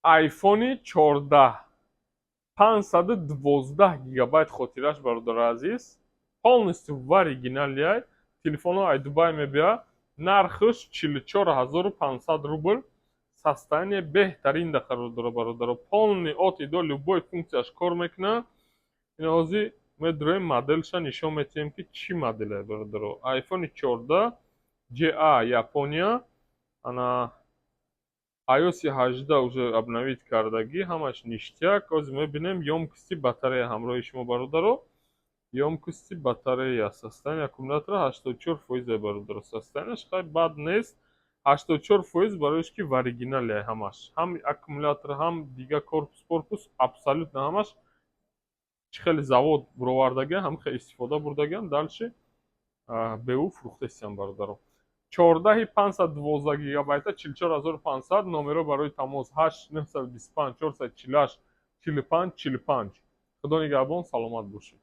айфони 14 512 гигабайт хотираш, бародари азиз, полностью в оригинале. Телефону ай Дубай мебия. Нархш 44500 рубл. Состояние беҳтарин да қарор дора, бародаро. Полный от и до, любой функцияш кор мекуна. ин ҳозир медуроем моделша нишон метиҳем ки чӣ моделе, бародаро. Айфони 14 GA Япония. Ана iOS 18 уже обновить кардагӣ, ҳамаш ништяк. ҳозир мебинем ёмкости батарея ҳамроҳи шумо, бародаро. ёмкости батарея, состояние аккумулятора 84%, бародаро. состояниеш хай бад нест. 84% бароиш ки в оригинале ҳамаш. ҳам аккумулятор, ҳам дига корпус абсолютно ҳамаш чӣ хеле завод буровардагиан, ҳам хеле истифода бурдагиан. Дальше беу фурӯхтасиян, бародаро. 14 512 гигабайта 44500. номеро барои тамос 8925 448 45 45. худо нигаҳбон, саломат бошед.